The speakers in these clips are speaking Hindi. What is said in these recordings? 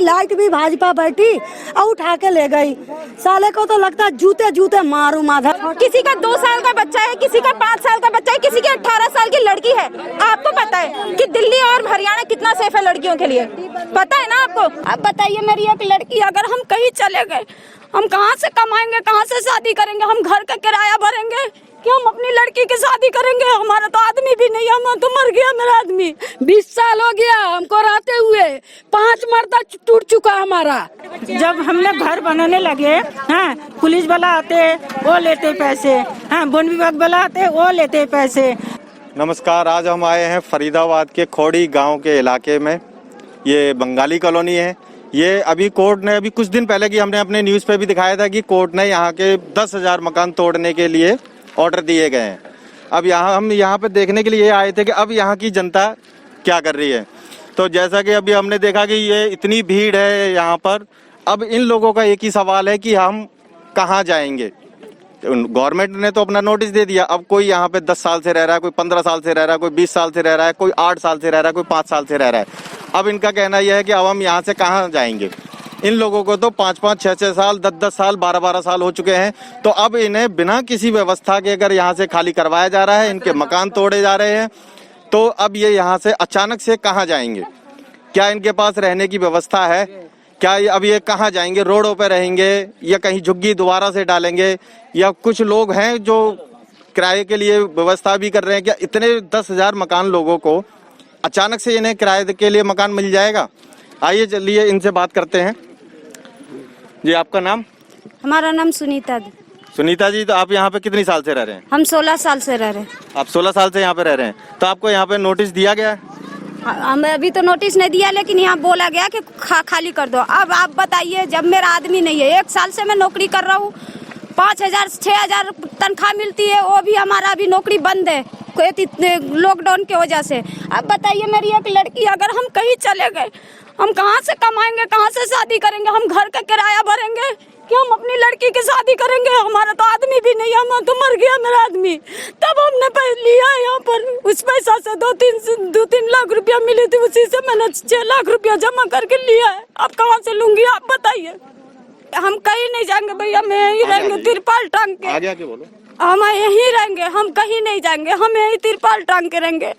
लाइट भी भाजपा बैठी और उठा के ले गई। साले को तो लगता है जूते जूते मारू माधर। किसी का 2 साल का बच्चा है, किसी का 5 साल का बच्चा है, किसी की 18 साल की लड़की है। आपको पता है कि दिल्ली और हरियाणा कितना सेफ है लड़कियों के लिए, पता है ना आपको? आप बताइए, मेरी एक लड़की, अगर हम कहीं चले गए, हम कहाँ से कमाएंगे, कहाँ से शादी करेंगे, हम घर का किराया भरेंगे कि हम अपनी लड़की की शादी करेंगे? हमारा तो आदमी भी नहीं, हम तो मर गया मेरा आदमी। 20 साल हो गया हमको रहते हुए, 5 मर्दा टूट चुका हमारा। जब हमने घर बनाने लगे, हाँ, पुलिस वाला आते वो लेते पैसे, हाँ, वन विभाग वाला आते वो लेते पैसे। नमस्कार, आज हम आए हैं फरीदाबाद के खोड़ी गांव के इलाके में। ये बंगाली कॉलोनी है। ये अभी कोर्ट ने अभी कुछ दिन पहले की हमने अपने न्यूज़ पे भी दिखाया था कि कोर्ट ने यहाँ के 10,000 मकान तोड़ने के लिए ऑर्डर दिए गए हैं। अब हम यहाँ पे देखने के लिए आए थे कि अब यहाँ की जनता क्या कर रही है। तो जैसा कि अभी हमने देखा कि ये इतनी भीड़ है यहाँ पर, अब इन लोगों का एक ही सवाल है कि हम कहाँ जाएंगे। गवर्नमेंट ने तो अपना नोटिस दे दिया, अब कोई यहाँ पे 10 साल से रह रहा है, कोई 15 साल से रह रहा है, कोई 20 साल से रह रहा है, कोई 8 साल से रह रहा है, कोई 5 साल से रह रहा है। अब इनका कहना यह है कि अब हम यहाँ से कहाँ जाएंगे। इन लोगों को तो 5-5, 6-6 साल, 10-10 साल, 12-12 साल हो चुके हैं। तो अब इन्हें बिना किसी व्यवस्था के अगर यहाँ से खाली करवाया जा रहा है, इनके मकान तोड़े जा रहे हैं, तो अब ये यहाँ से अचानक से कहाँ जाएंगे? क्या इनके पास रहने की व्यवस्था है? क्या अब ये कहाँ जाएंगे? रोडों पे रहेंगे या कहीं झुग्गी दोबारा से डालेंगे? या कुछ लोग हैं जो किराए के लिए व्यवस्था भी कर रहे हैं। क्या इतने 10,000 मकान लोगों को अचानक से इन्हें किराए के लिए मकान मिल जाएगा? आइए चलिए इनसे बात करते हैं। जी, आपका नाम? हमारा नाम सुनीता। सुनीता जी, तो आप यहाँ पे कितनी साल से रह रहे हैं? हम 16 साल से रह रहे हैं। आप 16 साल से यहाँ पे रह रहे हैं, तो आपको यहाँ पे नोटिस दिया गया है? हमें अभी तो नोटिस नहीं दिया, लेकिन यहाँ बोला गया कि खाली कर दो। अब आप बताइए, जब मेरा आदमी नहीं है, 1 साल से मैं नौकरी कर रहा हूँ, 5,000 6,000 तनख्वाह मिलती है, वो भी हमारा अभी नौकरी बंद है लॉकडाउन की वजह से। अब बताइए, मेरी एक लड़की, अगर हम कहीं चले गए, हम कहाँ से कमाएंगे, कहाँ से शादी करेंगे, हम घर का किराया भरेंगे कि हम अपनी लड़की की शादी करेंगे? हमारा तो आदमी भी नहीं, हम तो मर गया मेरा आदमी। तब हमने लिया यहाँ पर, उस पैसा से 2-3 लाख रुपया मिली थी, उसी से मैंने 6 लाख रुपया जमा करके लिया है। अब कहाँ से लूंगी, आप बताइए? हम कहीं नहीं जाएंगे भैया, मैं यहीं रहेंगे तिरपाल टांग के। आगे बोलो। हम यहीं रहेंगे, हम कहीं नहीं जाएंगे, हम यहीं तिरपाल टांग के रहेंगे।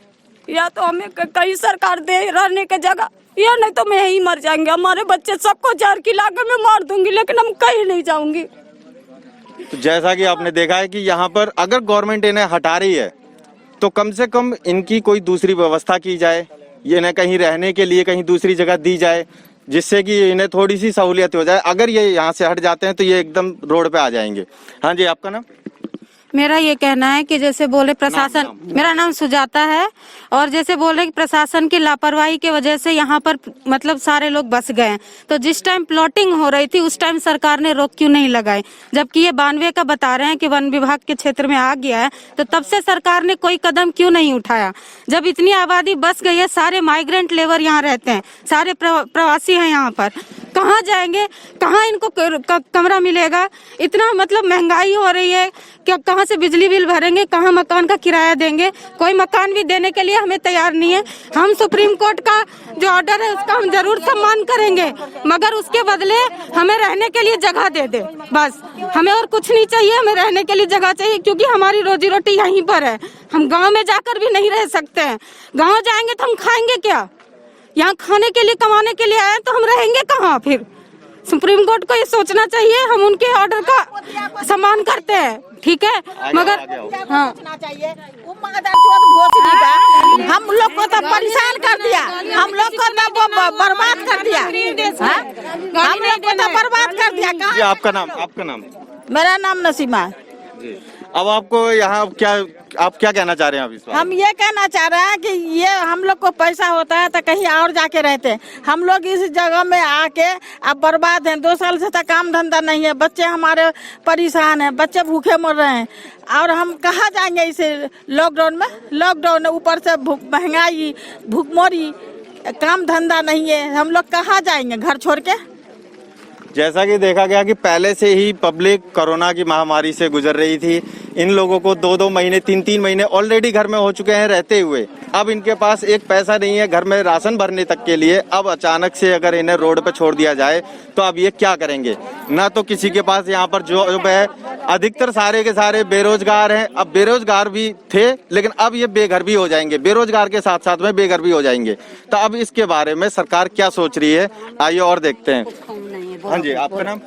या तो हमें कहीं सरकार दे रहने की जगह, या नहीं तो मैं यहीं मर जाएंगे। हमारे बच्चे सबको जहर खिला के मैं मार दूंगी, लेकिन हम कहीं नहीं जाऊंगी। तो जैसा कि आपने देखा है कि यहाँ पर अगर गवर्नमेंट इन्हें हटा रही है, तो कम से कम इनकी कोई दूसरी व्यवस्था की जाए, ये इन्हें कहीं रहने के लिए कहीं दूसरी जगह दी जाए, जिससे कि इन्हें थोड़ी सी सहूलियत हो जाए। अगर ये यहाँ से हट जाते हैं तो ये एकदम रोड पे आ जाएंगे। हाँ जी, आपका नाम? मेरा ये कहना है कि जैसे बोले प्रशासन, मेरा नाम सुजाता है, और जैसे बोले कि प्रशासन की लापरवाही की वजह से यहाँ पर मतलब सारे लोग बस गए। तो जिस टाइम प्लॉटिंग हो रही थी उस टाइम सरकार ने रोक क्यों नहीं लगाई? जबकि ये 92 का बता रहे हैं कि वन विभाग के क्षेत्र में आ गया है, तो तब से सरकार ने कोई कदम क्यों नहीं उठाया? जब इतनी आबादी बस गई है, सारे माइग्रेंट लेबर यहाँ रहते हैं, सारे प्रवासी हैं यहाँ पर, कहाँ जाएंगे, कहाँ इनको कमरा मिलेगा? इतना मतलब महंगाई हो रही है कि कहाँ से बिजली बिल भरेंगे, कहाँ मकान का किराया देंगे? कोई मकान भी देने के लिए हमें तैयार नहीं है। हम सुप्रीम कोर्ट का जो ऑर्डर है उसका हम जरूर सम्मान करेंगे, मगर उसके बदले हमें रहने के लिए जगह दे दे, बस। हमें और कुछ नहीं चाहिए, हमें रहने के लिए जगह चाहिए, क्योंकि हमारी रोजी रोटी यहीं पर है। हम गाँव में जाकर भी नहीं रह सकते हैं। गाँव जाएंगे तो हम खाएंगे क्या? यहाँ खाने के लिए, कमाने के लिए आए तो हम रहेंगे कहाँ फिर? सुप्रीम कोर्ट को ये सोचना चाहिए। हम उनके ऑर्डर का सम्मान करते हैं, ठीक है, मगर हाँ, हम लोग को तो परेशान कर दिया, हम लोग को तो बर्बाद कर दिया, हम लोग को तो बर्बाद कर दिया। आपका नाम? मेरा नाम नसीमा है। अब आपको यहाँ आप क्या कहना चाह रहे हैं? अभी हम ये कहना चाह रहे हैं कि ये हम लोग को पैसा होता है तो कहीं और जाके रहते हैं। हम लोग इस जगह में आके अब बर्बाद हैं। 2 साल से तक काम धंधा नहीं है, बच्चे हमारे परेशान हैं, बच्चे भूखे मर रहे हैं, और हम कहाँ जाएंगे इसे लॉकडाउन ऊपर से महंगाई, भूखमरी, काम धंधा नहीं है, हम लोग कहाँ जाएंगे घर छोड़ के? जैसा कि देखा गया कि पहले से ही पब्लिक कोरोना की महामारी से गुजर रही थी, इन लोगों को 2-2 महीने 3-3 महीने ऑलरेडी घर में हो चुके हैं रहते हुए। अब इनके पास एक पैसा नहीं है घर में राशन भरने तक के लिए। अब अचानक से अगर इन्हें रोड पे छोड़ दिया जाए तो अब ये क्या करेंगे? ना तो किसी के पास यहाँ पर जॉब है, अधिकतर सारे के सारे बेरोजगार हैं। अब बेरोजगार भी थे लेकिन अब ये बेघर भी हो जाएंगे, बेरोजगार के साथ साथ में बेघर भी हो जाएंगे। तो अब इसके बारे में सरकार क्या सोच रही है, आइए और देखते हैं। हाँ जी, आपका नाम?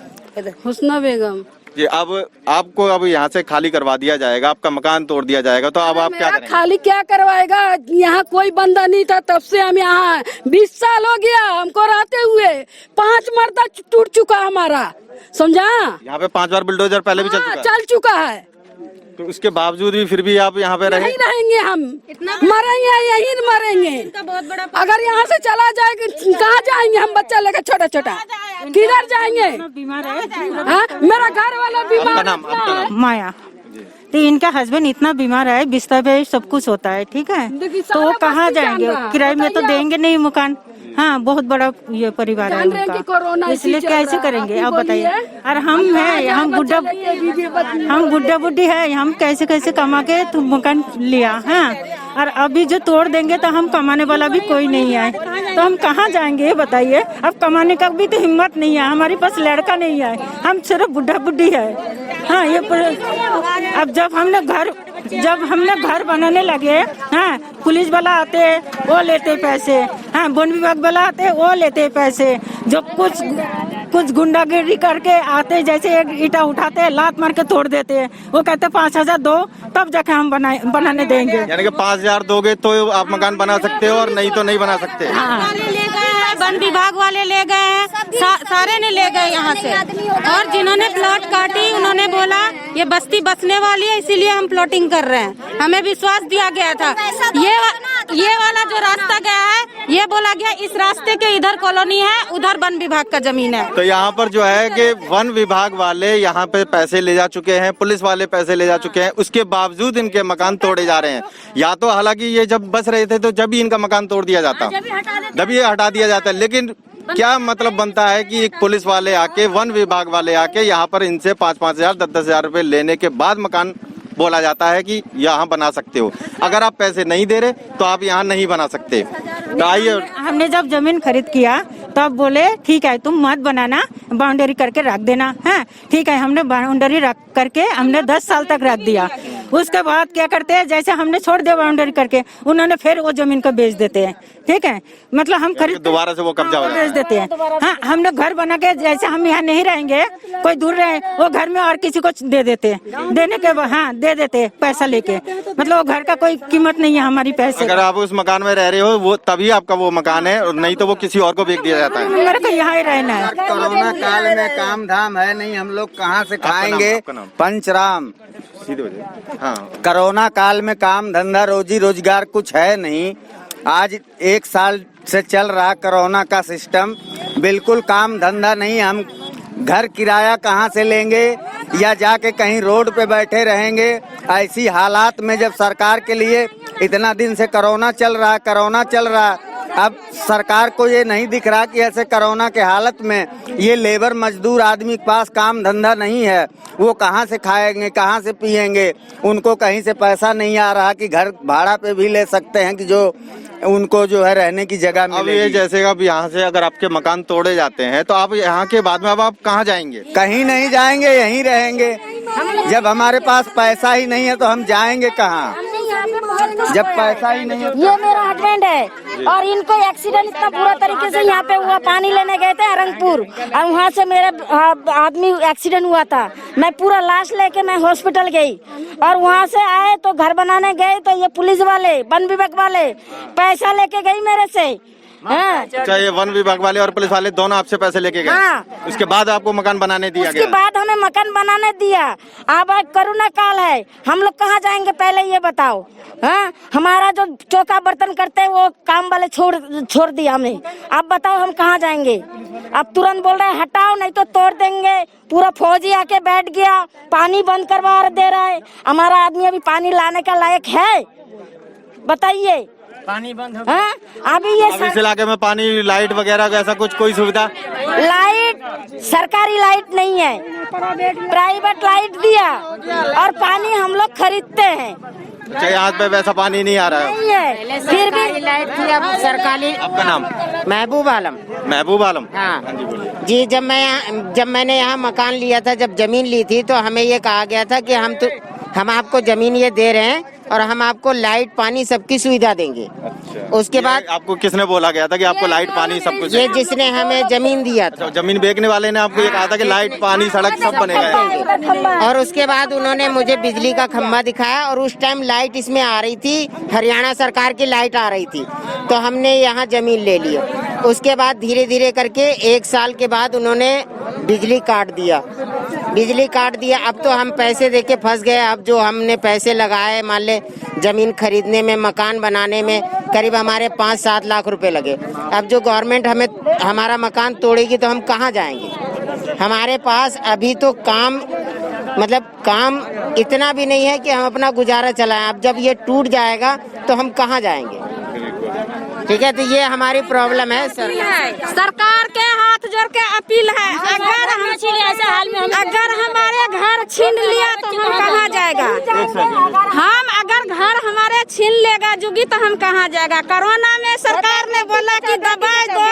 हुस्ना बेगम। जी, अब आपको अब यहाँ से खाली करवा दिया जाएगा, आपका मकान तोड़ दिया जाएगा, तो अब आप क्या करेंगे? खाली क्या करवाएगा? यहाँ कोई बंदा नहीं था तब से हम यहाँ 20 साल हो गया हमको रहते हुए। 5 मरता टूट चुका हमारा, समझा? यहाँ पे 5 बार बुलडोजर पहले भी चल चुका है। तो उसके बावजूद भी फिर भी आप यहाँ पे नहीं रहेंगे, हम मरेंगे यहीं मरेंगे। अगर यहाँ से चला जाएगा कहाँ जाएंगे हम? बच्चा लेकर छोटा छोटा किधर जाएंगे? बीमार है। हाँ, मेरा घर वाला बीमार है। माया, तो इनका हस्बैंड इतना बीमार है, बिस्तर पे सब कुछ होता है, ठीक है, तो वो कहाँ जाएंगे? किराए में तो देंगे नहीं मकान। हाँ, बहुत बड़ा ये परिवार है उनका, इसलिए कैसे करेंगे आप बताइए? और हम है, हम बुढ़ा बुढ़ी है, हम कैसे कैसे कमा के तो मकान लिया। हाँ, और अभी जो तोड़ देंगे तो हम कमाने वाला भी कोई नहीं है, तो हम कहाँ जाएंगे ये बताइए? अब कमाने का भी तो हिम्मत नहीं है, हमारे पास लड़का नहीं है, हम सिर्फ बुढ़ा बुढ़ी है। हाँ, ये अब जब हमने घर बनाने लगे, हाँ, पुलिस वाला आते वो लेते पैसे, हाँ, वन विभाग वाला आते वो लेते पैसे, जो कुछ गुंडागिरी करके आते, जैसे एक ईटा उठाते लात मार के तोड़ देते हैं, वो कहते 5,000 दो तब जाके हम बनाने देंगे। यानी कि 5,000 दोगे तो आप मकान बना सकते हो और नहीं तो नहीं बना सकते। हाँ। वन विभाग वाले ले गए हैं, सारे ने ले गए यहाँ से, और जिन्होंने प्लॉट काटी उन्होंने बोला ये बस्ती बसने वाली है इसीलिए हम प्लॉटिंग कर रहे हैं। हमें विश्वास दिया गया था। ये वाला जो रास्ता गया है ये बोला गया इस रास्ते के इधर कॉलोनी है, उधर वन विभाग का जमीन है। तो यहाँ पर जो है कि वन विभाग वाले यहाँ पे पैसे ले जा चुके हैं, पुलिस वाले पैसे ले जा चुके हैं, उसके बावजूद इनके मकान तोड़े जा रहे हैं। या तो हालांकि ये जब बस रहे थे तो जब ही इनका मकान तोड़ दिया जाता, जब ये हटा दिया जाता, लेकिन क्या मतलब बनता है कि एक पुलिस वाले आके, वन विभाग वाले आके यहाँ पर इनसे 5-5 हजार 10-10 हजार रुपए लेने के बाद मकान बोला जाता है कि यहाँ बना सकते हो। अगर आप पैसे नहीं दे रहे तो आप यहाँ नहीं बना सकते। तो आइए, हमने जब जमीन खरीद किया तब बोले ठीक है तुम मत बनाना, बाउंड्री करके रख देना। हाँ, ठीक है, हमने बाउंड्री रख करके हमने 10 साल तक रख दिया। उसके बाद क्या करते हैं, जैसे हमने छोड़ दिया बाउंड्री करके, उन्होंने फिर वो जमीन को बेच देते हैं। ठीक है, मतलब हम खरीद दोबारा से वो कब्जा हो बेच देते हैं। हाँ, हमने घर बना के, जैसे हम यहाँ नहीं रहेंगे, कोई दूर रहे, वो घर में और किसी को दे देते हैं, देने के बाद हाँ दे देते पैसा लेके, मतलब वो घर का कोई कीमत नहीं है हमारी पैसे। अगर आप उस मकान में रह रहे हो वो तभी आपका वो मकान है, और नहीं तो वो किसी और को बेच दिया जाता है। मेरे को यहाँ ही रहना है। कोरोना काल में काम धाम है नहीं, हम लोग कहाँ से खाएंगे? पंचराम। हाँ, कोरोना काल में काम धंधा रोजी रोजगार कुछ है नहीं। आज 1 साल से चल रहा कोरोना का सिस्टम, बिल्कुल काम धंधा नहीं। हम घर किराया कहाँ से लेंगे या जाके कहीं रोड पे बैठे रहेंगे? ऐसी हालात में जब सरकार के लिए इतना दिन से कोरोना चल रहा, अब सरकार को ये नहीं दिख रहा कि ऐसे कोरोना के हालत में ये लेबर मजदूर आदमी के पास काम धंधा नहीं है, वो कहाँ से खाएंगे, कहाँ से पिएंगे? उनको कहीं से पैसा नहीं आ रहा कि घर भाड़ा पे भी ले सकते हैं कि जो उनको जो है रहने की जगह मिलेगी। अब ये जैसे अब यहाँ से अगर आपके मकान तोड़े जाते हैं तो आप यहाँ के बाद में अब आप कहाँ जाएंगे? कहीं नहीं जाएंगे, यहीं रहेंगे। जब हमारे पास पैसा ही नहीं है तो हम जाएंगे कहाँ? जब पैसा ही नहीं है। ये मेरा हस्बैंड है और इनको एक्सीडेंट इतना बुरा तरीके से यहाँ पे हुआ। पानी लेने गए थे अरंगपुर और वहाँ से मेरे आदमी एक्सीडेंट हुआ था। मैं पूरा लाश लेके मैं हॉस्पिटल गई और वहाँ से आए तो घर बनाने गए तो ये पुलिस वाले, वन विभाग वाले पैसा लेके गई मेरे से। हाँ। अच्छा, ये वन विभाग वाले और पुलिस वाले दोनों आपसे पैसे लेके गए? हाँ। उसके बाद आपको मकान बनाने दिया गया? उसके बाद हमें मकान बनाने दिया। अब कोरोना काल है, हम लोग कहाँ जाएंगे पहले ये बताओ। हाँ, हमारा जो चौका बर्तन करते हैं वो काम वाले छोड़ दिया हमें। अब बताओ हम कहाँ जाएंगे? अब तुरंत बोल रहे हैं हटाओ नहीं तो तोड़ देंगे। पूरा फौजी आके बैठ गया, पानी बंद करवा दे रहा है। हमारा आदमी अभी पानी लाने का लायक है? बताइए। पानी बंद हो गया। अभी ये अब इस इलाके में पानी, लाइट वगैरह ऐसा कुछ कोई सुविधा? लाइट सरकारी लाइट नहीं है, प्राइवेट लाइट दिया और पानी हम लोग खरीदते हैं। अच्छा, यहाँ पे वैसा पानी नहीं आ रहा है? नहीं है, फिर भी लाइट थी अब सरकारी। आपका नाम? महबूब आलम। महबूब आलम। हाँ जी बोलिए। जी, जब मैंने यहाँ मकान लिया था, जब जमीन ली थी तो हमें ये कहा गया था कि हम आपको जमीन ये दे रहे हैं और हम आपको लाइट पानी सबकी सुविधा देंगे। अच्छा। उसके बाद आपको किसने बोला गया था कि आपको लाइट पानी सब कुछ? ये जिसने हमें जमीन दिया था। जमीन बेचने वाले ने आपको ये कहा था कि लाइट पानी सड़क सब बनेगा। और उसके बाद उन्होंने मुझे बिजली का खम्भा दिखाया और उस टाइम लाइट इसमें आ रही थी, हरियाणा सरकार की लाइट आ रही थी, तो हमने यहाँ जमीन ले ली। उसके बाद धीरे धीरे करके 1 साल के बाद उन्होंने बिजली काट दिया। अब तो हम पैसे देके फंस गए। अब जो हमने पैसे लगाए, मान ले जमीन खरीदने में, मकान बनाने में करीब हमारे 5-7 लाख रुपए लगे। अब जो गवर्नमेंट हमें हमारा मकान तोड़ेगी तो हम कहाँ जाएंगे? हमारे पास अभी तो काम इतना भी नहीं है कि हम अपना गुजारा चलाएं। अब जब ये टूट जाएगा तो हम कहाँ जाएंगे? ठीक है, तो ये हमारी प्रॉब्लम है सर। सरकार के हाथ जोड़ के अपील है, अगर हमारे घर छीन लिया तो हम कहाँ जाएगा? अगर घर हमारे छीन लेगा जुगी तो हम कहाँ जाएगा? कोरोना में सरकार ने बोला कि दवाई दो,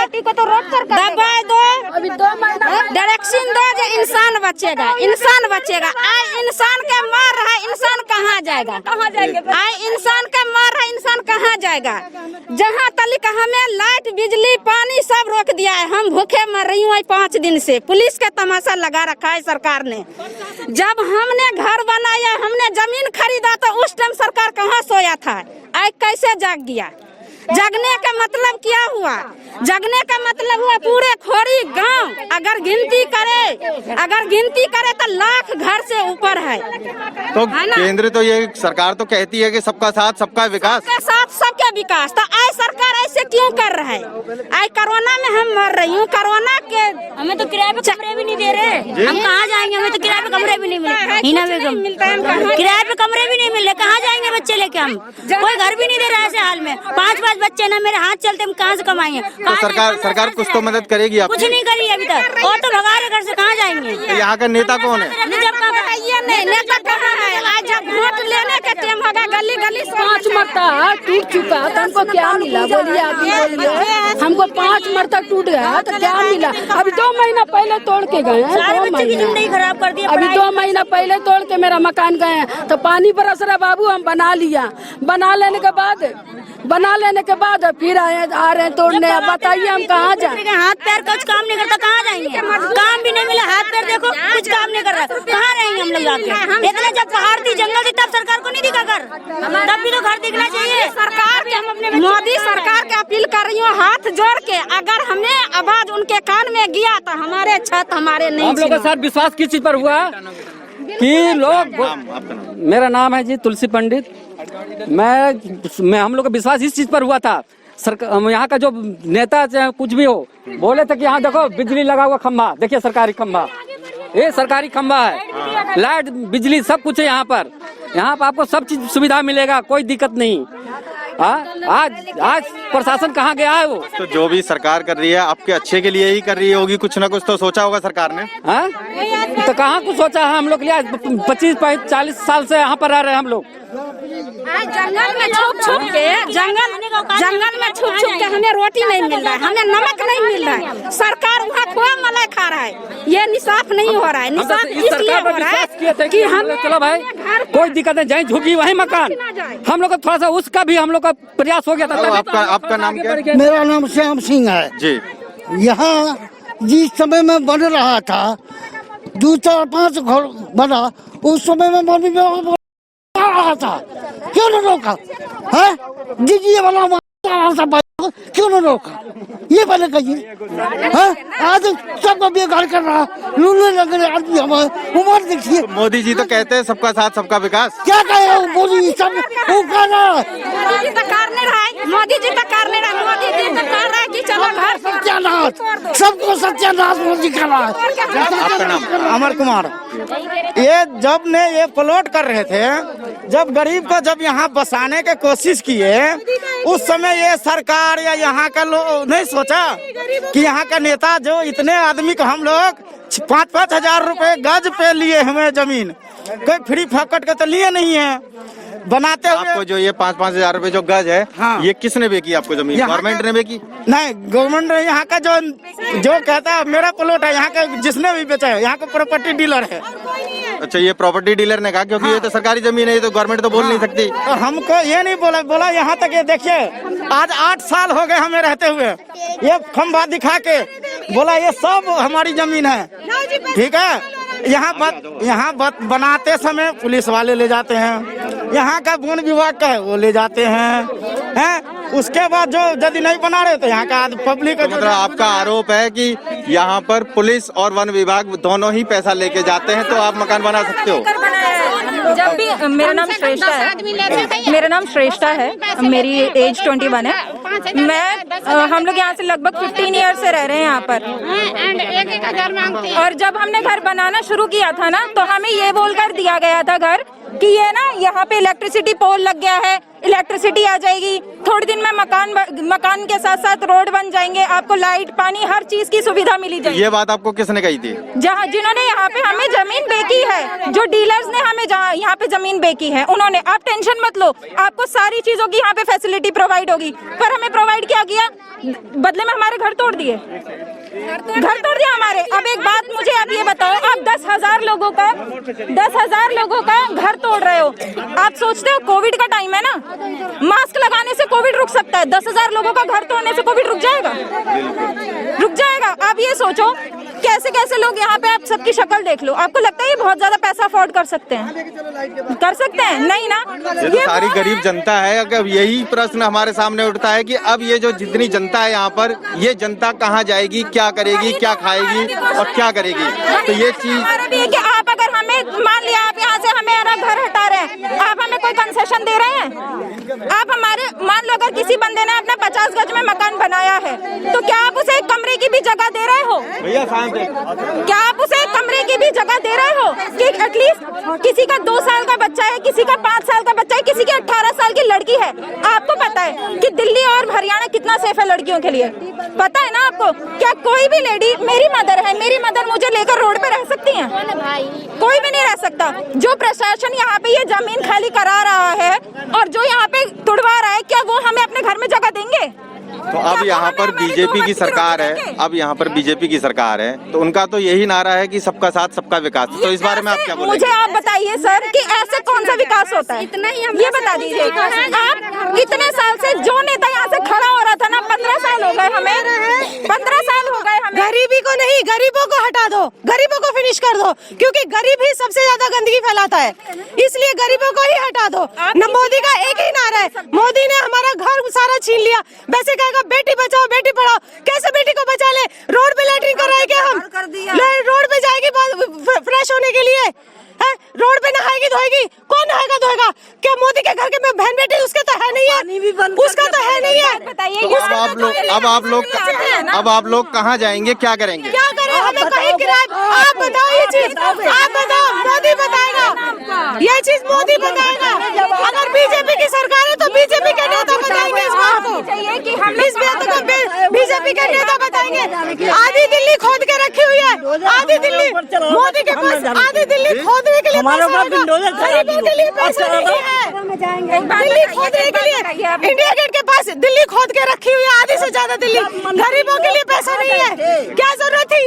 अभी 2 महीना डायरेक्शन दो जो इंसान बचेगा। आज इंसान के मार रहा है, इंसान कहाँ जाएगा? आज इंसान के मार रहा है, इंसान कहाँ जाएगा? जहाँ तलिक हमें लाइट, बिजली, पानी सब रोक दिया है। हम भूखे मर रही हूँ 5 दिन से। पुलिस का तमाशा लगा रखा है सरकार ने। जब हमने घर बनाया, हमने जमीन खरीदा तो उस टाइम सरकार कहाँ सोया था? आज कैसे जाग गया? जगने का मतलब क्या हुआ? जगने का मतलब हुआ पूरे खोड़ी गांव अगर गिनती करे तो लाख घर से ऊपर है। तो केंद्र तो ये सरकार तो कहती है कि सबका साथ सबका विकास, सबका साथ सबका विकास। तो आज सरकार ऐसे क्यों कर रहा है? आज कोरोना में हम मर रही हूँ। कोरोना के हमें तो किराए पे कमरे भी नहीं दे रहे। हम कहाँ जाएंगे? हमें तो किराए पे कमरे भी नहीं मिले। हिना बेगम, किराए पे कमरे भी नहीं मिले, कहाँ जाएंगे बच्चे लेके? हम कोई घर भी नहीं दे रहा है ऐसे हाल में। 5 बच्चे ना, मेरे हाथ चलते, हम कहाँ से कमाएंगे? तो सरकार कुछ तो मदद करेगी आपको? कुछ नहीं करी अभी तक, और तो भगा रहे घर से, कहाँ जाएंगे? तो यहाँ का नेता कौन है? नेता कहाँ है? आज जब वोट लेने का टाइम होगा, गली 5 मरता टूट चुका तो हमको क्या मिला? बोलिए, अभी बोलिए। हमको 5 मरता टूट गया तो क्या मिला? अभी 2 महीना पहले तोड़ के गए हैं। 2 महीना जिंदगी खराब कर दी। अभी 2 महीना पहले तोड़ के मेरा मकान गए हैं तो पानी बरस रहा बाबू। हम बना लिया, बना लेने के बाद फिर आ रहे हैं तोड़ने। अब बताइए हम कहाँ जाए? हाथ पैर कुछ काम नहीं करता, कहाँ जाएंगे? काम भी नहीं मिला, हाथ पैर देखो कुछ काम नहीं कर रहा, कहाँ रहेंगे हम लोग जाके? इतना जब पहाड़ थी, जंगल थी, तब सरकार को नहीं दिखा घर, तब भी तो घर दिखना चाहिए सरकार के। हम अपने मोदी सरकार के अपील कर रही हूँ हाथ जोड़ के, अगर हमें आवाज उनके कान में गया तो हमारे छत हमारे नहीं। हम लोग के साथ विश्वास किस चीज पर हुआ कि लोग, मेरा नाम है जी तुलसी पंडित। मैं हम लोग का विश्वास इस चीज पर हुआ था, सरकार यहाँ का जो नेता चाहे कुछ भी हो, बोले थे कि यहाँ देखो बिजली लगा हुआ खंभा, देखिए सरकारी खंभा, ये सरकारी खंभा है, लाइट बिजली सब कुछ है यहाँ पर आपको सब चीज सुविधा मिलेगा, कोई दिक्कत नहीं। आज प्रशासन कहाँ गया है? वो तो जो भी सरकार कर रही है आपके अच्छे के लिए ही कर रही होगी, कुछ ना कुछ तो सोचा होगा सरकार ने। तो कहाँ कुछ सोचा है? हम लोग 25-40 साल से यहाँ पर रह रहे हैं हम लोग। जंगल में छुप के हमें रोटी नहीं मिल रहा है, हमें नमक नहीं मिल रहा है। सरकार वहाँ खोआ मलाई खा रहा है, ये निसाफ नहीं हो रहा है। निसाफ इसलिए हो रहा है कि हम चलो भाई कोई दिक्कत नहीं, जहीं झुकी वहीं मकान। हम लोग को थोड़ा सा उसका भी हम लोग का प्रयास हो गया था। आपका नाम क्या है? मेरा नाम श्याम सिंह है जी। यहाँ जिस समय में बन रहा था 2-4-5 घर बना, उस समय में पानी रहा था, क्यों न रोका? है दीजिए वाला क्यों न रोका? ये पहले कहिए। आज सबको बेकार कर रहा, लूले लग रहे आदमी। हमारे उम्र देखिए। मोदी जी तो कहते हैं सबका साथ सबका विकास। क्या कहे मोदी? सब वो कर रहा है। मोदी जी तो कर नहीं रहा है, मोदी जी तो कर नहीं रहा, मोदी जी तो कर रहा है कि चलो घर सत्यानाश, सबको सत्यानाश मोदी कर रहा है। आपका नाम? अमर कुमार। ये जब ने ये प्लॉट कर रहे थे जब गरीब को जब यहाँ बसाने की कोशिश किए, उस समय ये सरकार या यहाँ का लोग नहीं सोचा कि यहाँ का नेता जो इतने आदमी को हम लोग 5-5 हजार रुपए गज पे लिए हमें जमीन, कोई फ्री फकट के तो लिए नहीं है बनाते हुए। आपको जो ये 5-5 हजार रुपए जो गज है, हाँ। ये किसने बेची आपको जमीन? गवर्नमेंट ने बेची? नहीं, गवर्नमेंट ने यहाँ का जो कहता है मेरा प्लॉट है, यहाँ का जिसने भी बेचा है, यहाँ का प्रॉपर्टी डीलर है। अच्छा, ये प्रॉपर्टी डीलर ने कहा, क्योंकि हाँ। ये तो सरकारी जमीन है, ये तो गवर्नमेंट तो बोल नहीं सकती। तो हमको ये नहीं बोला यहाँ तक ये देखिए, आज 8 साल हो गए हमें रहते हुए, ये खंभा दिखा के बोला ये सब हमारी जमीन है, ठीक है। यहाँ बनाते समय पुलिस वाले ले जाते हैं, यहाँ का वन विभाग का है वो ले जाते हैं। उसके बाद जो यदि नहीं बना रहे तो यहाँ का पब्लिक। तो मतलब आपका आरोप है कि यहाँ पर पुलिस और वन विभाग दोनों ही पैसा लेके जाते हैं, तो आप मकान बना सकते हो? जब भी मेरा नाम श्रेष्ठा है, मेरी एज 21 है। हम लोग यहाँ से लगभग 15 ईयर से रह रहे हैं यहाँ पर। और जब हमने घर बनाना शुरू किया था ना, तो हमें ये बोलकर दिया गया था घर कि ये ना यहाँ पे इलेक्ट्रिसिटी पोल लग गया है, इलेक्ट्रिसिटी आ जाएगी, थोड़े दिन में मकान के साथ साथ रोड बन जाएंगे, आपको लाइट पानी हर चीज की सुविधा मिली जाएगी। ये बात आपको किसने कही थी? जिन्होंने यहाँ पे हमें जमीन बेची है, जो डीलर्स ने हमें यहाँ पे जमीन बेची है, उन्होंने। आप टेंशन मत लो, आपको सारी चीजों की यहाँ पे फैसिलिटी प्रोवाइड होगी। पर हमें प्रोवाइड क्या किया? बदले में हमारे घर तोड़ दिए, घर तोड़ दिया हमारे। अब एक बात मुझे आप ये बताओ, आप 10,000 लोगों का घर तोड़ रहे हो। आप सोचते हो कोविड का टाइम है ना, मास्क लगाने से कोविड रुक सकता है, 10,000 लोगों का घर तोड़ने से कोविड रुक जाएगा? रुक जाएगा। आप ये सोचो कैसे कैसे लोग यहाँ पे, आप सबकी शक्ल देख लो, आपको लगता है ये बहुत ज्यादा पैसा अफोर्ड कर सकते हैं? कर सकते हैं? नहीं ना। ये तो सारी गरीब जनता है। अगर यही प्रश्न हमारे सामने उठता है कि अब ये जो जितनी जनता है यहाँ पर, ये जनता कहाँ जाएगी, क्या करेगी, क्या खाएगी और क्या करेगी? तो ये चीज भी है कि आप अगर हमें मान लिया, आप यहाँ से हमें घर हटा रहे हैं, आप हमें कोई कंसेशन दे रहे हैं? आप हमारे मान लो अगर किसी बंदे ने अपना 50 गज में मकान बनाया है, तो क्या आप उसे एक कमरे की भी जगह दे रहे हो? क्या आप उसे एक कमरे की भी जगह दे रहे हो कि एटलीस्ट किसी का 2 साल का बच्चा है, किसी का 5 साल का बच्चा है, किसी की 18 साल की लड़की है? आपको पता है कि दिल्ली और हरियाणा कितना सेफ है लड़कियों के लिए? पता है ना आपको? क्या कोई भी लेडी, मेरी मदर है, मेरी मदर मुझे लेकर रोड पे रह सकती है? कोई भी नहीं रह सकता। जो प्रशासन यहाँ पे ये जमीन खाली करा रहा है और जो यहाँ पे तुड़वा रहा है, क्या वो हमें अपने घर में जगह देंगे? तो अब यहाँ पर बीजेपी की सरकार है, अब यहाँ पर बीजेपी की सरकार है, तो उनका तो यही नारा है कि सबका साथ सबका विकास। तो इस बारे में आप क्या बोलेंगे? मुझे आप बताइए सर कि ऐसे कौन सा विकास होता है? ये बता दीजिए। आप इतने साल से जो नेता यहाँ से खड़ा हो रहा था ना, 15 साल हो गए हमें, 15 साल हो गए हमें। गरीबी को नहीं, गरीबों को हटा दो, गरीबों को फिनिश कर दो, क्योंकि गरीब ही सबसे ज्यादा गंदगी फैलाता है, इसलिए गरीबों को ही हटा दो। न मोदी का एक ही नारा है, मोदी ने हमारा घर सारा छीन लिया। वैसे कहेगा बेटी बचाओ बेटी पढ़ाओ, कैसे बेटी को बचा ले? रोड पे लैट्रिन कराए क्या हम? रोड पे जाएगी फ्रेश होने के लिए, है? रोड पे नहाएगी धोएगी, कौन नहाएगा धोएगा? क्या मोदी के घर के में बहन बेटी उसके तो है नहीं है, उसका तो है नहीं है। बताइए अब आप लोग कहाँ जाएंगे, क्या करेंगे? क्या करें? हमें कहीं किराए, आप बताओ ये चीज, आप बताओ, मोदी बताएगा ये चीज, मोदी बताएगा। अगर बीजेपी की सरकार है तो बीजेपी के नेता बताएंगे इस बात को, इस बात को बीजेपी के नेता बताएंगे। आधी दिल्ली खोद के रखी हुई है, आधी दिल्ली मोदी के पास, आधी दिल्ली खोदने के लिए गरीबों के लिए पैसा नहीं है। दिल्ली खोदने के लिए इंडिया गेट के पास दिल्ली खोद के रखी हुई है, आधी से ज्यादा दिल्ली। गरीबों के लिए पैसा नहीं है। क्या जरूरत थी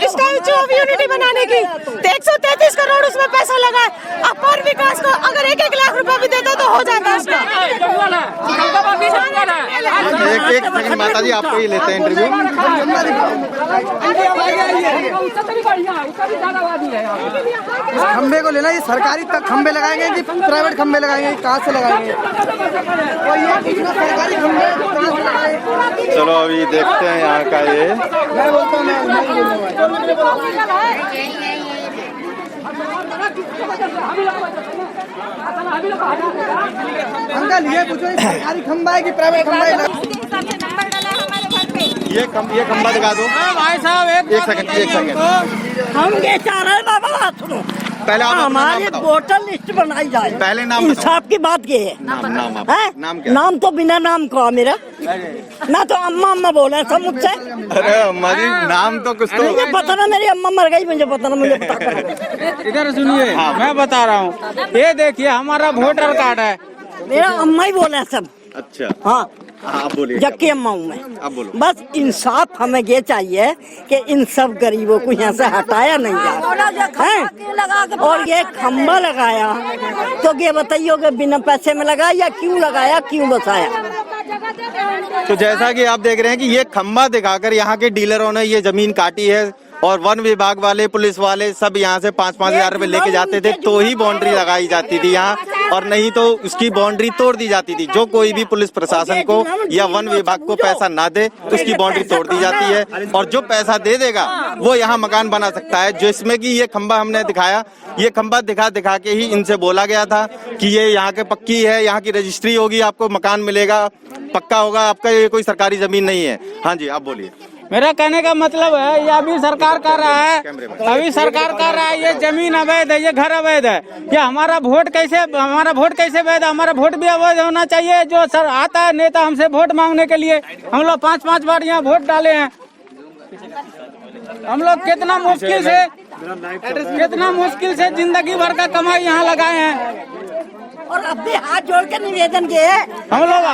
स्टैच्यू ऑफ यूनिटी बनाने की? 133 करोड़ उसमें पैसा लगा है। अपर विकास को अगर 1-1 लाख रुपए भी देता तो हो जाता है उसका। एक सेकंड माता जी, आपको ही लेते हैं इंटरव्यू। खंबे को लेना, ये सरकारी खंबे लगाएंगे कि प्राइवेट खंबे लगाएंगे, कहाँ से लगाएंगे? सरकारी खंबे कहाँ से लगाएंगे? चलो अभी देखते हैं यहाँ का ये। मैं बोलता हूँ अंकल ये पूछो, सरकारी खंबा है कि प्राइवेट खंबा है? ये खंबा दिखा दो भाई साहब। एक सेकंड। हम ये चाह रहे हैं बाबा, सुनो, पहले आप अपना नाम हमारी बताओ। वोटर लिस्ट बनाई जाए। पहले नाम बताओ। इंसाफ की बात ये है। नाम आप हैं? नाम क्या? नाम तो बिना नाम का मेरा, ना तो अम्मा अम्मा बोले सब मुझसे। अरे अम्मा जी, नाम तो कुछ तो मुझे पता ना, मेरी अम्मा मर गई, मुझे पता ना, मुझे पता। इधर सुनिए, मैं बता रहा हूँ, ये देखिए हमारा वोटर कार्ड है। मेरा अम्मा ही बोले सब। अच्छा, हाँ, आप बोलिए। जबकि अम्मा हूँ मैं। आप बोलो। बस इंसाफ हमें ये चाहिए कि इन सब गरीबों को यहाँ से हटाया नहीं जाए। और ये खम्बा लगाया तो ये बताइए कि बिना पैसे में लगाया, क्यों लगाया, क्यों बसाया? तो जैसा कि आप देख रहे हैं कि ये खंबा दिखाकर यहाँ के डीलरों ने ये जमीन काटी है और वन विभाग वाले, पुलिस वाले सब यहाँ से 5-5 हजार रुपए लेके जाते थे तो ही बाउंड्री लगाई जाती थी यहाँ, और नहीं तो उसकी बाउंड्री तोड़ दी जाती थी। जो कोई भी पुलिस प्रशासन को या वन विभाग को पैसा ना दे उसकी बाउंड्री तोड़ दी जाती है, और जो पैसा दे देगा वो यहाँ मकान बना सकता है। जिसमें कि ये खंबा हमने दिखाया, ये खंबा दिखा के ही इनसे बोला गया था कि ये यहाँ के पक्की है, यहाँ की रजिस्ट्री होगी, आपको मकान मिलेगा, पक्का होगा आपका, ये कोई सरकारी जमीन नहीं है। हाँ जी, आप बोलिए। मेरा कहने का मतलब है, ये अभी सरकार कर रहा है, अभी सरकार कर रहा है, ये जमीन अवैध है, ये घर अवैध है, ये हमारा वोट कैसे वैध है? हमारा वोट भी अवैध होना चाहिए। जो सर आता है नेता हमसे वोट मांगने के लिए, हम लोग 5-5 बार यहाँ वोट डाले हैं। हम लोग कितना मुश्किल से जिंदगी भर का कमाई यहाँ लगाए हैं। और अब भी हाथ जोड़ के निवेदन किए हम लोग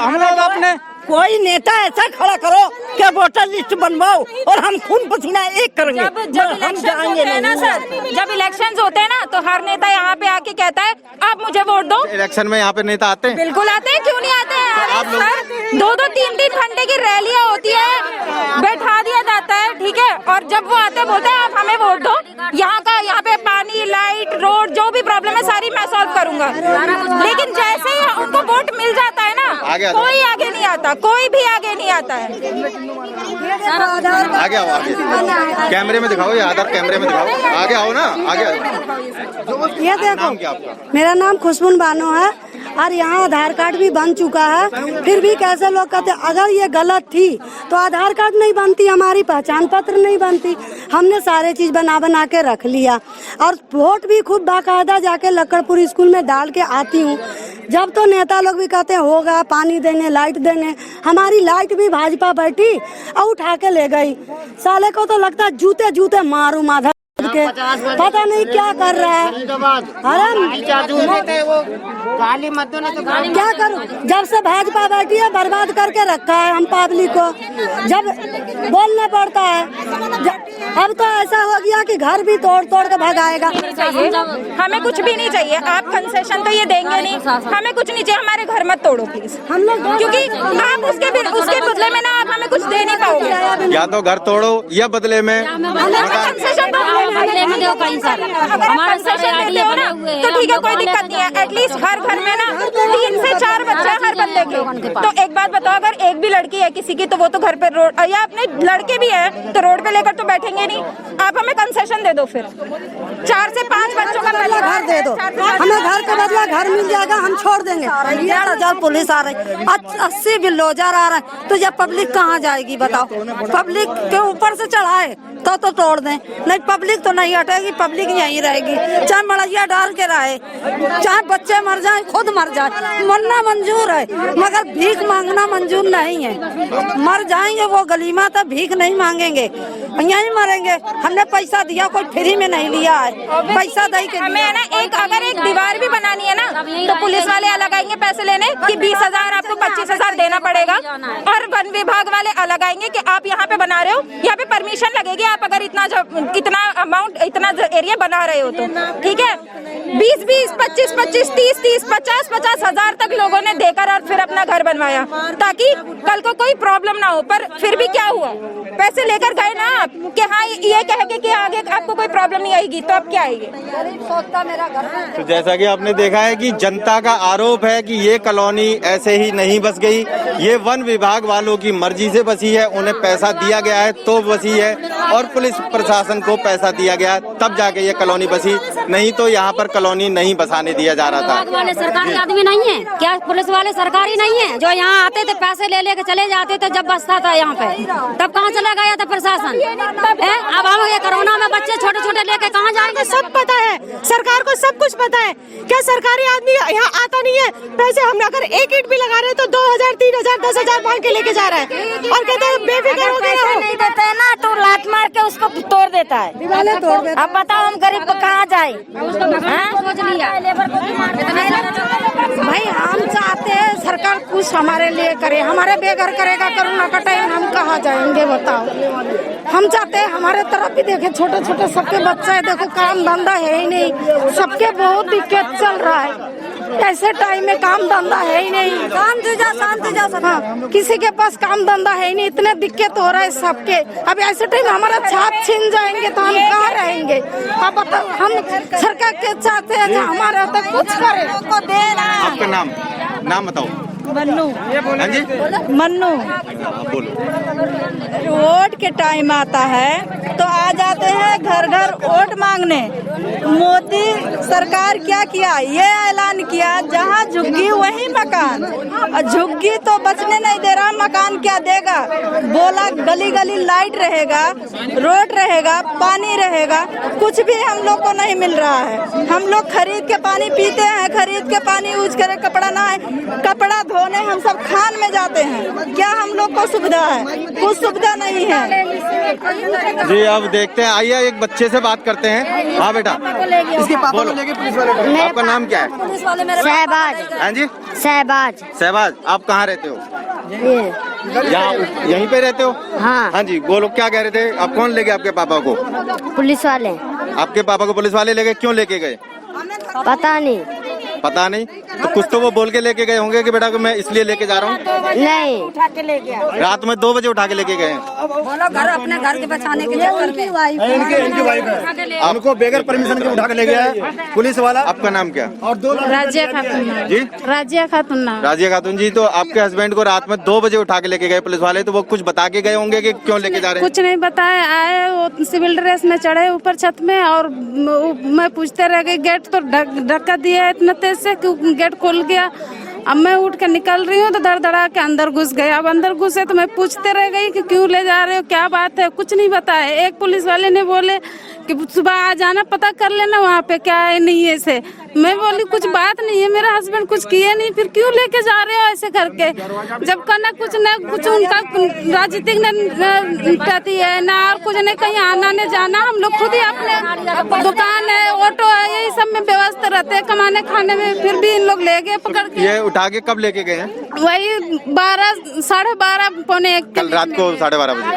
अपने कोई नेता ऐसा खड़ा करो कि वोटर लिस्ट बनवाओ और हम खून पसीना एक करेंगे। जब हम जाएंगे होते हैं ना सर, जब इलेक्शंस होते हैं ना, तो हर नेता यहाँ पे आके कहता है आप मुझे वोट दो। इलेक्शन में यहाँ पे नेता आते हैं? बिल्कुल आते हैं, क्यों नहीं आते हैं? अरे सर, 2-2, 3-3 घंटे की रैलियाँ होती है, बैठा दिया जाता है, ठीक है, और जब वो आते बोलते हैं आप हमें वोट दो, यहाँ पे पानी, लाइट, रोड, जो भी प्रॉब्लम है सारी मैं सॉल्व करूंगा। लेकिन जैसे ही उनको वोट मिल जाता है ना, कोई आगे नहीं आता, कोई भी आगे नहीं आता है। आगे आओ, आगे कैमरे में दिखाओ, ये आधार कैमरे में दिखाओ, आगे आओ ना, आगे आओ। ये देखो, मेरा नाम खुशबू बानो है और यहाँ आधार कार्ड भी बन चुका है, फिर भी कैसे लोग कहते अगर ये गलत थी तो आधार कार्ड नहीं बनती, हमारी पहचान पत्र नहीं बनती। हमने सारे चीज बना के रख लिया और वोट भी खुद बाकायदा जाके लक्कड़पुर स्कूल में डाल के आती हूँ। जब तो नेता लोग भी कहते होगा पानी देने, लाइट देने, हमारी लाइट भी भाजपा बैठी और उठा के ले गई। साले को तो लगता है जूते जूते मारू माधा के, पता नहीं क्या कर रहा है। अरे क्या करूं, जब से भाजपा बैठी है बर्बाद करके रखा है हम पब्लिक को, जब बोलना पड़ता है। अब तो ऐसा हो गया कि घर भी तोड़ के भगाएगा। हमें कुछ भी नहीं चाहिए, आप कंसेशन तो ये देंगे नहीं, हमें कुछ नहीं चाहिए, हमारे घर मत तोड़ो प्लीज। हम लोग क्योंकि आप उसके बदले में ना आप हमें कुछ दे नहीं पाओगे। या तो घर तोड़ो या बदले में कंसेशन देते हो ना तो ठीक है, कोई दिक्कत नहीं है। एटलीस्ट हर घर में ना 3 से 4 बच्चे हर बंदे के। तो एक बात बताओ, अगर एक भी लड़की है किसी की तो वो तो घर पे रोड, या अपने लड़के भी है तो रोड पे लेकर तो बैठेंगे नहीं। आप हमें कंसेशन दे दो, फिर 4 से 5 बच्चों का बदला घर दे दो, हमें घर का बदला घर मिल जाएगा, हम छोड़ देंगे। 1,500 पुलिस आ रही, 80 बिल्डोजर आ रहा है, तो जब पब्लिक कहाँ जाएगी बताओ? पब्लिक के ऊपर से चढ़ाए तो तोड़ दें, नहीं पब्लिक तो नहीं हटेगी, पब्लिक यहीं रहेगी। चाहे मड़ैया डाल के रहे, चाहे बच्चे मर जाए, खुद मर जाए, मरना मंजूर है मगर भीख मांगना मंजूर नहीं है। मर जाएंगे वो गली में तो भीख नहीं मांगेंगे, यहीं मरेंगे। हमने पैसा दिया, कोई फ्री में नहीं लिया है, पैसा दे के हमें है ना अगर एक दीवार भी बनानी है ना तो पुलिस वाले अलग आएंगे पैसे लेने कि 20,000 आपको 25,000 देना पड़ेगा, और वन विभाग वाले अलग आएंगे कि आप यहाँ पे बना रहे हो, यहाँ पे परमिशन लगेगी, आप अगर इतना अमाउंट, इतना एरिया बना रहे हो तो ठीक है। 20-20, 25-25, 30-30, 50-50 हजार तक लोगों ने देकर और फिर अपना घर बनवाया ताकि कल को कोई प्रॉब्लम ना हो। पर फिर भी क्या हुआ, पैसे लेकर गए ना आप कि हाँ ये कहेंगे कि आगे आपको कोई प्रॉब्लम नहीं आएगी, तो अब क्या आएगी? तो जैसा कि आपने देखा है कि जनता का आरोप है कि ये कॉलोनी ऐसे ही नहीं बस गई, ये वन विभाग वालों की मर्जी से बसी है, उन्हें पैसा दिया गया है तो बसी है, और पुलिस प्रशासन को पैसा दिया गया तब जाके ये कॉलोनी बसी, नहीं तो यहाँ पर कॉलोनी नहीं बसाने दिया जा रहा था। वाले सरकारी आदमी नहीं है क्या? पुलिस वाले सरकारी नहीं है जो यहाँ आते थे पैसे ले लेके चले जाते थे जब बसता था यहाँ पे, तब कहाँ चला गया था प्रशासन? अब हम ये कोरोना में बच्चे बच्चे छोटे छोटे लेके कहाँ जाएंगे? सब पता है, सरकार को सब कुछ पता है। क्या सरकारी आदमी यहाँ आता नहीं है? पैसे हम अगर एक ईंट भी लगा रहे हैं तो 2000, 3000, 10,000 मांग के लेके जा रहा है और कहते हैं बेफिक्र हो गए हो। नहीं देते है ना तो लात मार के उसको तोड़ देता है, दीवारें तोड़ देता है। अब बताओ हम गरीब को कहाँ जाए? भाई हम चाहते हैं सरकार कुछ हमारे लिए करे, हमारे बेघर करेगा कोरोना का टाइम, हम कहाँ जाएंगे बताओ? हम चाहते हैं हमारे तरफ भी देखे, छोटे छोटे सबके बच्चे हैं, देखो काम धंधा है ही नहीं, सबके बहुत दिक्कत चल रहा है। ऐसे टाइम में काम धंधा है ही नहीं, शांति जा हाँ, किसी के पास काम धंधा है ही नहीं, इतने दिक्कत हो रहा है सबके। अब ऐसे टाइम हमारा छाप छीन जाएंगे तो हम कहाँ रहेंगे? अब बताओ, हम सरकार के चाहते हैं हमारे तक कुछ करे। आपका नाम बताओ। मन्नू। हाँ जी, मन्नू। बोलो। वोट के टाइम आता है तो आ जाते हैं घर घर वोट मांगने। मोदी सरकार क्या किया? ये ऐलान किया जहाँ झुग्गी वही मकान, और झुग्गी तो बचने नहीं दे रहा, मकान क्या देगा? बोला गली गली लाइट रहेगा, रोड रहेगा, पानी रहेगा, कुछ भी हम लोग को नहीं मिल रहा है। हम लोग खरीद के पानी पीते हैं, खरीद के पानी यूज करे, कपड़ा ना है, कपड़ा धोने हम सब खान में जाते हैं। क्या हम लोग को सुविधा है? कुछ सुविधा नहीं है जी। अब देखते हैं, आइए एक बच्चे से बात करते हैं। हाँ बेटा, इसके पापा को लेके पुलिस वाले। आपका नाम क्या है? शहबाज। हाँ जी, शहबाज। शहबाज। आप कहाँ रहते हो? यहाँ यहीं पे रहते हो? हाँ। हाँ जी, वो लोग क्या कह रहे थे? आप कौन ले गए आपके पापा को? पुलिस वाले। आपके पापा को पुलिस वाले ले गए, क्यों लेके गए? पता नहीं। पता नहीं, तो कुछ तो वो बोल के लेके गए होंगे कि बेटा को मैं इसलिए लेके जा रहा हूँ। नहीं, उठा के ले गया। रात में 2 बजे उठा के लेके गए हैं। बोलो घर अपने घर के बचाने के लिए उनकी वाइफ है, आपको बगैर परमिशन के उठा के ले गया है पुलिस वाला। आपका नाम क्या? और 2 राजिया खातून जी, राजिया खातून नाम। राजिया खातून जी। तो आपके हस्बैंड को रात में 2 बजे उठा के लेके गए पुलिस वाले, तो वो कुछ बता के गए होंगे कि क्यों लेके जा रहे हैं? कुछ नहीं बताए, आए वो सिविल ड्रेस में चढ़े ऊपर छत में, और मैं पूछते रह गई, गेट तो ढक्का दिया इतना तेज से कि गेट खोल गया। अब मैं उठ के निकल रही हूँ तो धड़ के अंदर घुस गए। अब अंदर घुसे तो मैं पूछते रह गई कि क्यों ले जा रहे हो, क्या बात है? कुछ नहीं बताए। एक पुलिस वाले ने बोले कि सुबह आ जाना, पता कर लेना वहाँ पे क्या है नहीं है से। मैं बोली कुछ बात नहीं है, मेरा हस्बैंड कुछ किए नहीं, फिर क्यों लेके जा रहे हो ऐसे करके? जब का न कुछ उनका राजनीतिक कहती है ना, और कुछ नहीं, कहीं आना नहीं जाना, हम लोग खुद ही अपने दुकान है, ऑटो है, यही सब में व्यवस्था रहते हैं कमाने खाने में, फिर भी इन लोग ले गए पकड़ के। ये उठा के कब लेके गए हैं? वही 12, 12:30, पौने 1 कल रात को 12:30 बजे।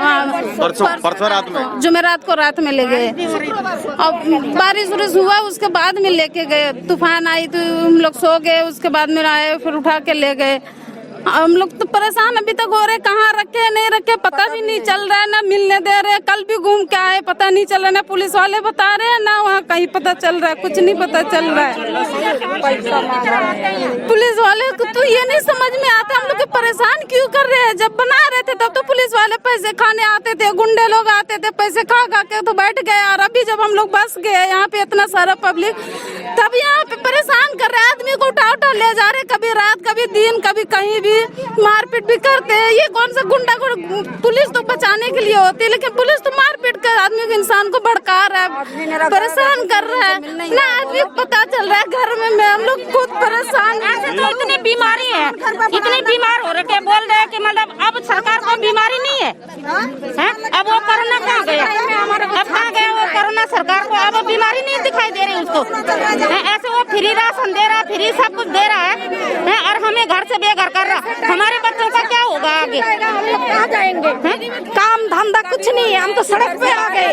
परसों रात में, जुमेरात को रात में ले गए। और बारिश उरिश हुआ, उसके बाद में लेके गए। तूफान आई तो हम लोग सो गए, उसके बाद में आए, फिर उठा के ले गए। हम लोग तो परेशान अभी तक हो रहे, कहाँ रखे नहीं रखे पता भी नहीं चल रहा है, ना मिलने दे रहे। कल भी घूम के आए, पता नहीं चल रहा, ना पुलिस वाले बता रहे हैं, ना वहाँ कहीं पता चल रहा है, कुछ नहीं पता चल रहा है। पुलिस वाले को तो ये नहीं समझ में आता हम लोग को परेशान क्यों कर रहे हैं। जब बना रहे थे तब तो पुलिस वाले पैसे खाने आते थे, गुंडे लोग आते थे, पैसे खा के तो बैठ गए। और अभी जब हम लोग बस गए यहाँ पे इतना सारा पब्लिक, तब यहाँ पे परेशान कर रहे हैं, आदमी को उठा ले जा रहे, कभी रात कभी दिन कभी कहीं भी मारपीट भी करते हैं। ये कौन सा गुंडा को? पुलिस तो बचाने के लिए होती है, लेकिन पुलिस तो मारपीट कर आदमी को, इंसान को भड़का रहा है, परेशान कर रहा है ना। आदमी को पता चल रहा है घर में हम लोग खुद परेशान हैं। तो इतनी बीमारी है, इतनी बीमार हो रखे, बोल रहे हैं कि मतलब अब सरकार को बीमारी नहीं है, अब वो कोरोना कहाँ गया? अब कहाँ गया वो कोरोना सरकार को? अब बीमारी नहीं दिखाई दे रही उसको। ऐसे वो फ्री राशन दे रहा है, फ्री सब कुछ दे रहा है, और हमें घर से बेघर कर रहा। हमारे बच्चों का क्या होगा आगे? हम लोग कहाँ जाएंगे? काम धंधा कुछ नहीं है, हम तो सड़क पे आ गए।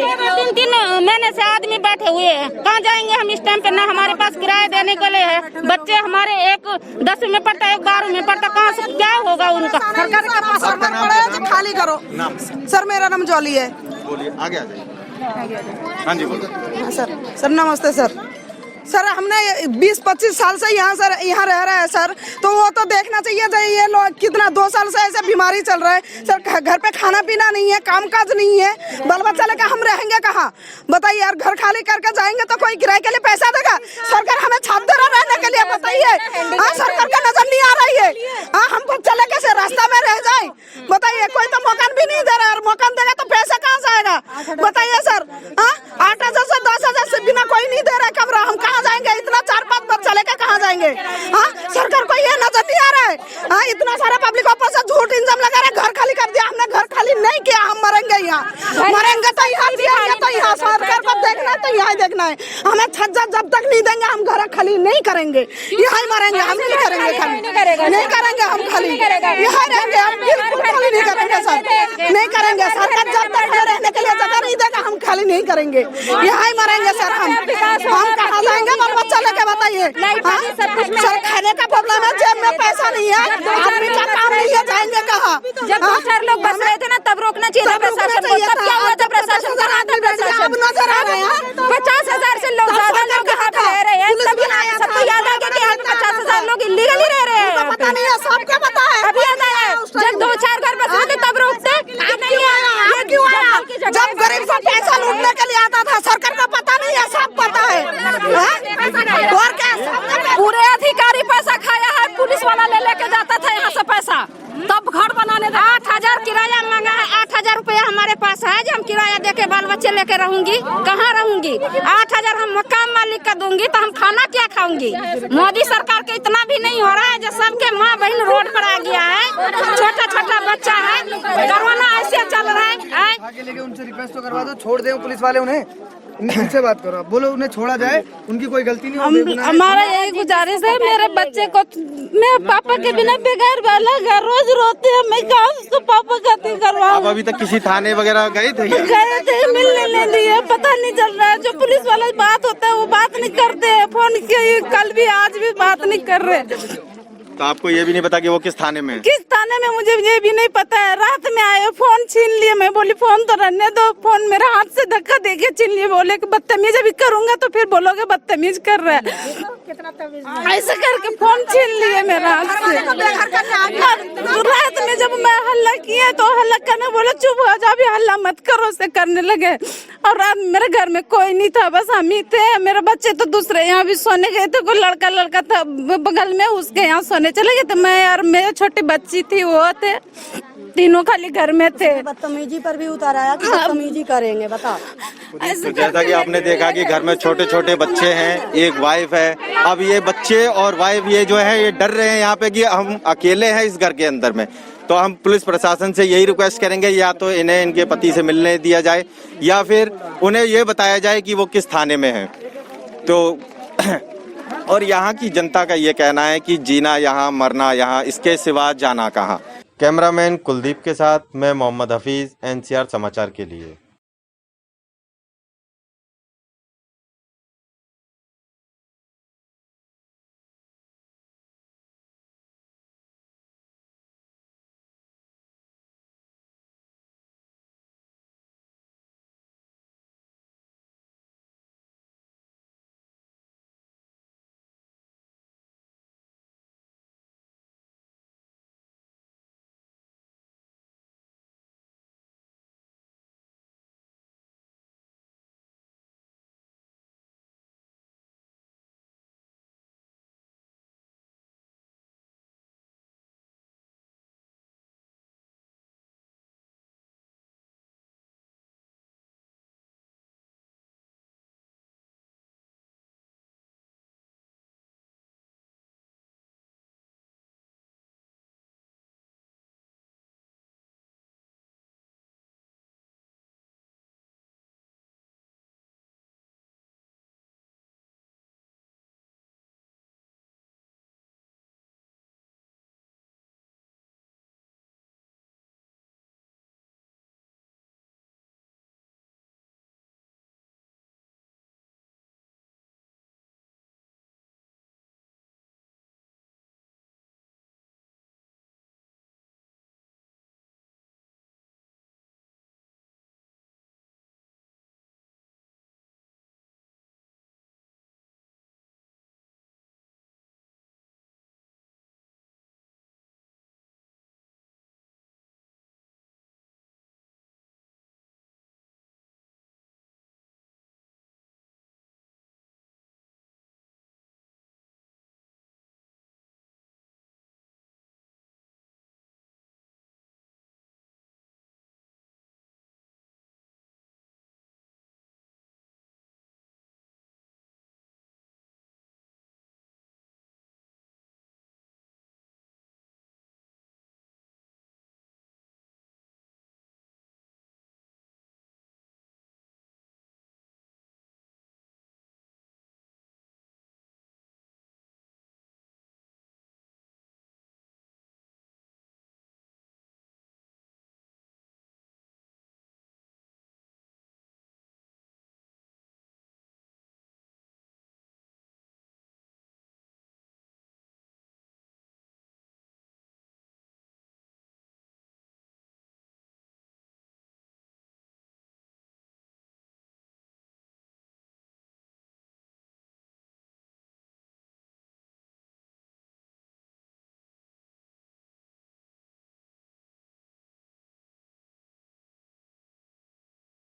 3 महीने से आदमी बैठे हुए हैं, कहाँ जाएंगे हम इस टाइम पे? ना हमारे पास किराया देने के लिए है, बच्चे हमारे एक 10वीं में पढ़ता है, एक 12वीं में पढ़ता, कहाँ से क्या होगा उनका? सरकार का पास पड़ा खाली करो। सर मेरा नाम जॉली है। बोलिए, आगे आ जाइए। हाँ जी, बोलो। सर नमस्ते सर। सर हमने 20-25 साल से यहाँ रह रहे हैं सर, तो वो तो देखना चाहिए था ये लोग कितना 2 साल से ऐसे बीमारी चल रहा है सर। घर पे खाना पीना नहीं है, कामकाज नहीं है, बाल बच्चा लेकर हम रहेंगे कहाँ बताइए यार? घर खाली करके जाएंगे तो कोई किराए के लिए पैसा देगा? सरकार हमें छाप दे रहा रहने के लिए, बताइए। हाँ, सरकार का नजर नहीं आ रही है। हाँ, हमको चले कैसे? रास्ता में रह जाए बताइए? कोई तो मकान भी नहीं दे रहा, और मकान देगा तो पैसा कहाँ से आएगा बताइए सर? हाँ, 8,000 यहाँ देखना है। हमें छज्जा जब तक नहीं देंगे हम घर खाली नहीं करेंगे, यहाँ मरेंगे, हम नहीं करेंगे खाली, नहीं करेंगे हम खाली, यहाँ रहेंगे हम, बिल्कुल खाली नहीं करेंगे सर, नहीं करेंगे। सरकार जब तक रहने के लिए जगह नहीं देगा हम खाली नहीं करेंगे, यहाँ ही मरेंगे सर। हम कहाँ जाएंगे बाल बच्चा लेके बताइए। सर खाने का प्रॉब्लम है, जेब में पैसा नहीं है, आदमी का काम नहीं है, जाएंगे कहाँ? जब 2-4 लोग बस रहे थे ना तब रोकना चाहिए प्रशासन को, तब क्या हुआ था? प्रशासन का हाथ में प्रशासन नजर आ रहे हैं 50,000 से लोग ज्यादा लोग यहाँ पे रह रहे हैं, सबको याद आ गया कि यहाँ पे 50,000 लोग इलीगली रह रहे हैं। पता नहीं है, सबको पता है। अभी याद आया जब 2-4 घर बस रहे थे तब रोकते, नहीं आया। ये क्यों आया? जब गरीब से पैसा लूटने के लिए आता था, सरकार को पता नहीं है, सब पता है। और क्या? पूरे अधिकारी पैसा खाया है, पुलिस वाला ले लेके जाता था यहाँ से पैसा, तब घर बनाने 8,000 किराया मांगा है। 8,000 रुपया हमारे पास है जो हम किराया देके बाल बच्चे लेके रहूंगी, कहाँ रहूंगी? 8,000 हम मकान मालिक का दूंगी तो हम खाना क्या खाऊंगी? मोदी सरकार के इतना भी नहीं हो रहा है जो सबके माँ बहन रोड पर आ गया है, छोटा छोटा बच्चा है, कोरोना ऐसे चल रहा है। आगे लेके उनसे रिक्वेस्ट तो करवा दो, छोड़ दे पुलिस वाले उन्हें, उनसे बात करो, बोलो उन्हें छोड़ा जाए, उनकी कोई गलती नहीं होगी। हमारा यही गुजारिश है, मेरे बच्चे को मेरे पापा के बिना बेघर वाला घर रोज रोते हैं, मैं कहाँ उसको पापा खातिर करवाऊं? आप अभी तक किसी थाने वगैरह गए थे? गए थे, मिलने नहीं लिए, पता नहीं चल रहा है। जो पुलिस वाला बात होता है वो बात नहीं करते हैं, फोन किए कल भी आज भी बात नहीं कर रहे। तो आपको ये भी नहीं पता कि वो किस थाने में है? किस थाने में मुझे ये भी नहीं पता है। रात में आए फोन छीन लिए, मैं बोली फोन तो रहने दो, फोन मेरे हाथ से धक्का देके छीन लिए, बोले कि बदतमीज अभी करूंगा तो फिर बोलोगे बदतमीज कर रहा है, ऐसे करके फोन छीन लिए मेरा हाथ से। रात में जब मैं हल्ला किया तो हल्ला करने बोले चुप हो जा, अभी हल्ला मत करो, से करने लगे। और रात मेरे घर में कोई नहीं था, बस हम ही थे। मेरे बच्चे तो दूसरे यहाँ भी सोने गए थे, कोई लड़का था बगल में, उसके यहाँ सोने चले गए थे। मैं और मेरी छोटी बच्ची थी, वो थे, तीनों खाली घर में थे। बदतमीजी पर भी उतर आया कि बदतमीजी करेंगे, बताओ। तो जैसा कि आपने देखा कि घर में छोटे छोटे बच्चे हैं, एक वाइफ है। अब ये बच्चे और वाइफ ये जो है ये डर रहे हैं यहाँ पे कि हम अकेले हैं इस घर के अंदर में। तो हम पुलिस प्रशासन से यही रिक्वेस्ट करेंगे, या तो इन्हें इनके पति से मिलने दिया जाए या फिर उन्हें ये बताया जाए कि वो किस थाने में है। तो और यहाँ की जनता का ये कहना है कि जीना यहाँ, मरना यहाँ, इसके सिवा जाना कहाँ। कैमरामैन कुलदीप के साथ मैं मोहम्मद हफीज, NCR समाचार के लिए।